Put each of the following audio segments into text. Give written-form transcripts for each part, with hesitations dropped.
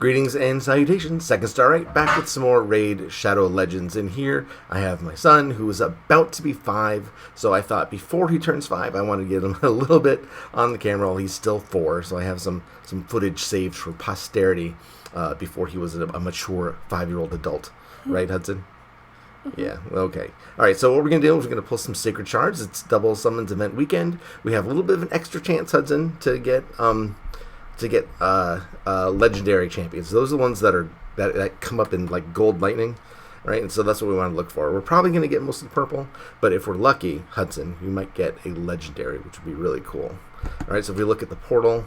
Greetings and salutations, Second Star Right, back with some more Raid Shadow Legends. And here I have my son, who is about to be 5, so I thought before he turns 5, I want to get him a little bit on the camera while he's still 4, so I have some footage saved for posterity before he was a mature 5-year-old adult. Right, Hudson? Yeah, okay. Alright, so what we're going to do is we're going to pull some Sacred Shards. It's Double Summons Event Weekend. We have a little bit of an extra chance, Hudson, to get legendary champions. Those are the ones that come up in like gold lightning, right? And so that's what we want to look for. We're probably going to get most of the purple, but if we're lucky, Hudson, we might get a legendary, which would be really cool. All right, so if we look at the portal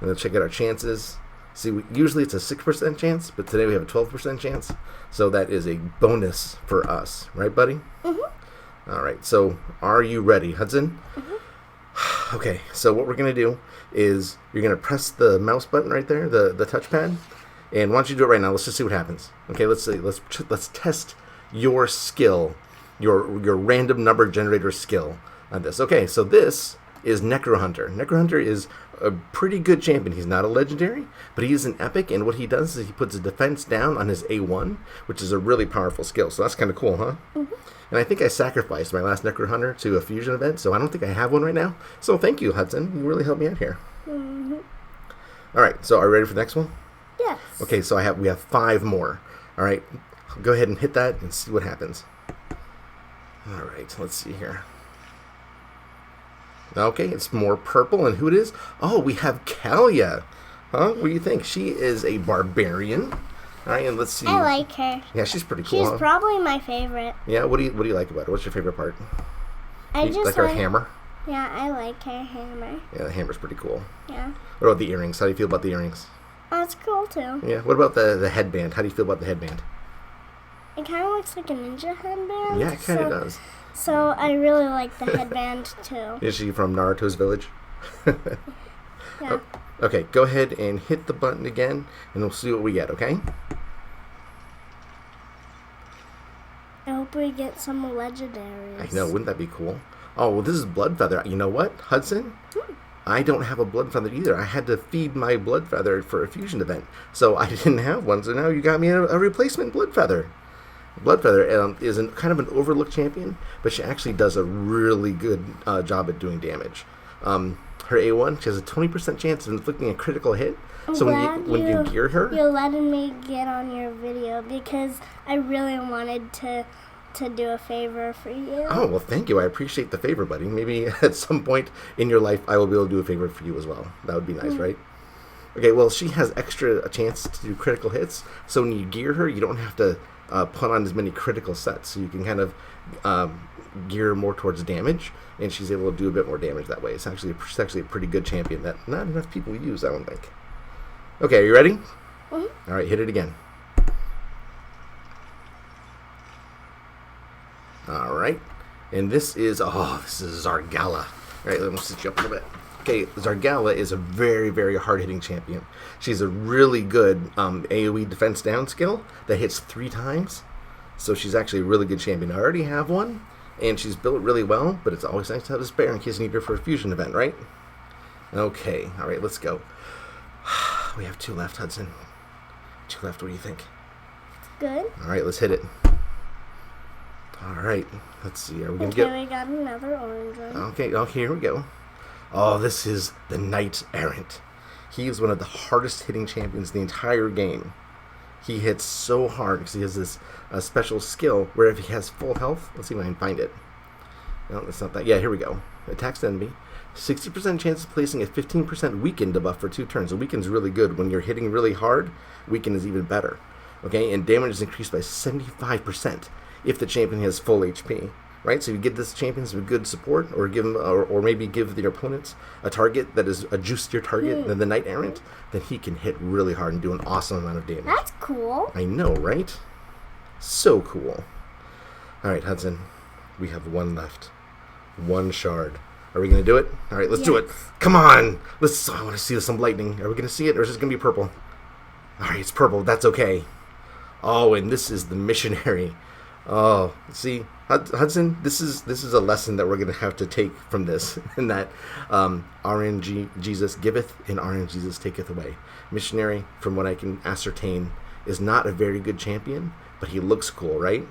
and then check out our chances, see, usually it's a 6% chance, but today we have a 12% chance, so that is a bonus for us, right, buddy? Mm-hmm. All right, so are you ready, Hudson? Mm-hmm. Okay, so what we're going to do is you're going to press the mouse button right there, the touchpad, and why don't you do it right now? Let's just see what happens. Okay, let's test your skill, your random number generator skill on this. Okay, so this is Necro Hunter. Necro Hunter is a pretty good champion. He's not a legendary, but he is an epic, and what he does is he puts a defense down on his A1, which is a really powerful skill, so that's kind of cool, huh? Mm-hmm. And I think I sacrificed my last Necro Hunter to a fusion event, so I don't think I have one right now. So thank you, Hudson. You really helped me out here. Mm-hmm. All right, so are you ready for the next one? Yes. Okay, so we have 5 more. All right, go ahead and hit that and see what happens. All right, let's see here. Okay, it's more purple, and who it is? Oh, we have Calia. Huh? What do you think? She is a barbarian. All right, and let's see. I like her. Yeah, she's pretty cool. She's probably my favorite. Yeah, what do you like about her? What's your favorite part? I just like her hammer. Yeah, I like her hammer. Yeah, the hammer's pretty cool. Yeah. What about the earrings? How do you feel about the earrings? Oh, it's cool too. Yeah. What about the headband? How do you feel about the headband? It kind of looks like a ninja headband. Yeah, it kind of does. So I really like the headband too. Is she from Naruto's village? Yeah. Oh, okay, go ahead and hit the button again, and we'll see what we get, okay? I hope we get some legendaries. I know, wouldn't that be cool? Oh, well, this is Blood Feather. You know what, Hudson? I don't have a Blood Feather either. I had to feed my Blood Feather for a fusion event, so I didn't have one, so now you got me a replacement Blood Feather. Blood Feather is kind of an overlooked champion, but she actually does a really good job at doing damage. Her A1, she has a 20% chance of inflicting a critical hit. So when you gear her, you're letting me get on your video because I really wanted to do a favor for you. Oh, well, thank you. I appreciate the favor, buddy. Maybe at some point in your life, I will be able to do a favor for you as well. That would be nice, right? Okay, well, she has a chance to do critical hits. So when you gear her, you don't have to put on as many critical sets. So you can kind of gear more towards damage, and she's able to do a bit more damage that way. It's actually a pretty good champion that not enough people use, I don't think. Okay, are you ready? Mm-hmm. All right, hit it again. All right, and this is Zargala. All right, let me sit you up a little bit. Okay, Zargala is a very, very hard-hitting champion. She's a really good AoE defense down skill that hits 3 times. So she's actually a really good champion. I already have one, and she's built really well, but it's always nice to have a spare in case you need her for a fusion event, right? Okay, all right, let's go. We have 2 left, Hudson. 2 left, what do you think? Good. All right, let's hit it. All right, let's see. Are we going to Okay, we got another orange one. Okay, here we go. Oh, this is the Knight Errant. He is one of the hardest hitting champions in the entire game. He hits so hard because he has this special skill where if he has full health, let's see if I can find it. No, that's not that. Yeah, here we go. Attacks enemy. 60% chance of placing a 15% weaken debuff for 2 turns. So weaken's really good. When you're hitting really hard, weaken is even better. Okay, and damage is increased by 75% if the champion has full HP. Right, so you give this champion some good support, or give him, or maybe give your opponents a target that is a juicier target than the Knight Errant, then he can hit really hard and do an awesome amount of damage. That's cool. I know, right? So cool. All right, Hudson, we have 1 left, 1 shard. Are we gonna do it? All right, let's do it. Come on, I want to see some lightning. Are we gonna see it, or is it gonna be purple? All right, it's purple. That's okay. Oh, and this is the missionary. Oh, see, Hudson, this is a lesson that we're going to have to take from this, in that RNG Jesus giveth and RNG Jesus taketh away. Missionary, from what I can ascertain, is not a very good champion, but he looks cool, right?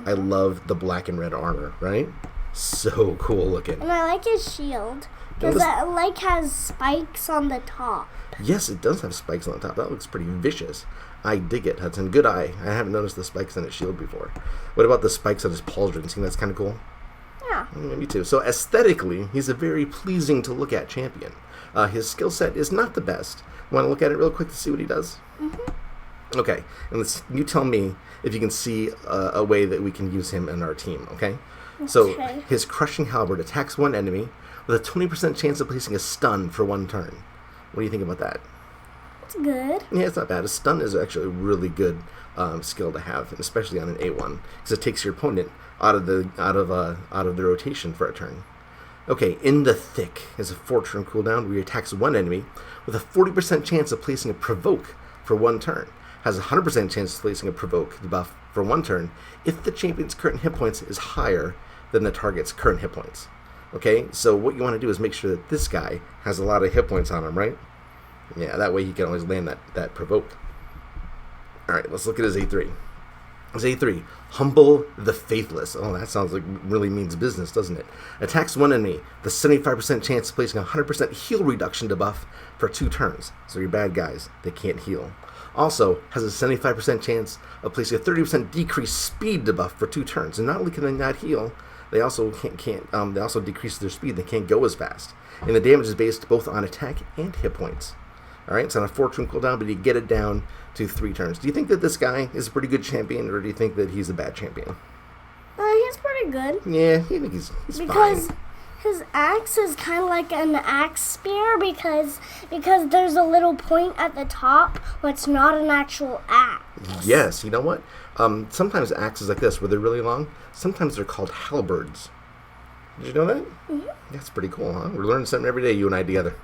I love the black and red armor, right? So cool looking. And I like his shield, because it has spikes on the top. Yes, it does have spikes on the top. That looks pretty vicious. I dig it, Hudson. Good eye. I haven't noticed the spikes on his shield before. What about the spikes on his pauldron? Think that's kind of cool? Yeah. Me too. So aesthetically, he's a very pleasing to look at champion. His skill set is not the best. Want to look at it real quick to see what he does? Mm-hmm. Okay. And you tell me if you can see a way that we can use him in our team, okay? So his crushing halberd attacks one enemy with a 20% chance of placing a stun for one turn. What do you think about that? It's good. Yeah, it's not bad. A stun is actually a really good skill to have, especially on an A1, because it takes your opponent out of the rotation for a turn. Okay, in the thick is a 4-turn cooldown where he attacks one enemy with a 40% chance of placing a provoke for one turn. Has a 100% chance of placing a provoke debuff for one turn if the champion's current hit points is higher than the target's current hit points. Okay, so what you want to do is make sure that this guy has a lot of hit points on him, right? Yeah, that way he can always land that provoke. Alright, let's look at his A3. His A3, Humble the Faithless. Oh, that sounds like really means business, doesn't it? Attacks one enemy, the 75% chance of placing a 100% heal reduction debuff for 2 turns. So your bad guys, they can't heal. Also, has a 75% chance of placing a 30% decreased speed debuff for 2 turns. And not only can they not heal, they also they also decrease their speed. They can't go as fast. And the damage is based both on attack and hit points. Alright, it's on a 4-turn cooldown, but you get it down to 3 turns. Do you think that this guy is a pretty good champion, or do you think that he's a bad champion? He's pretty good. Yeah, I think he's because fine. His axe is kind of like an axe spear because there's a little point at the top, but it's not an actual axe. Yes, you know what? Sometimes axes like this, where they're really long, sometimes they're called halberds. Did you know that? Mm-hmm. That's pretty cool, huh? We're learning something every day, you and I together.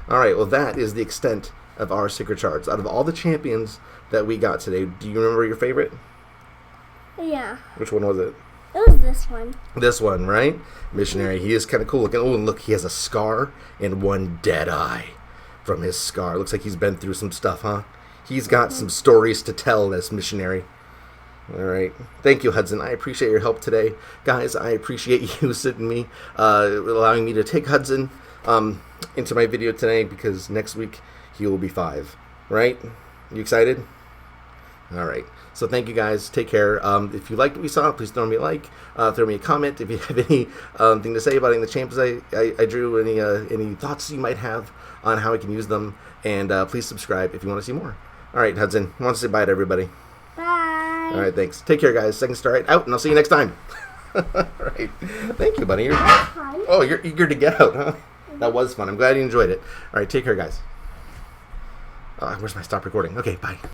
Alright, well that is the extent of our Secret Shards. Out of all the champions that we got today, do you remember your favorite? Yeah. Which one was it? It was this one. This one, right? Missionary. He is kind of cool looking. Oh, and look, he has a scar and one dead eye from his scar. Looks like he's been through some stuff, huh? He's got some stories to tell, this missionary. All right. Thank you, Hudson. I appreciate your help today. Guys, I appreciate you sitting me, allowing me to take Hudson into my video today, because next week he will be 5. Right? You excited? All right. So thank you guys. Take care. If you liked what we saw, please throw me a like. Throw me a comment. If you have any thing to say about any of the champions I drew, any thoughts you might have on how I can use them, and please subscribe if you want to see more. All right, Hudson. I want to say bye to everybody. Bye. All right, thanks. Take care, guys. Second Star out, and I'll see you next time. All right. Thank you, buddy. Oh, you're eager to get out, huh? That was fun. I'm glad you enjoyed it. All right, take care, guys. Where's my stop recording? Okay, bye.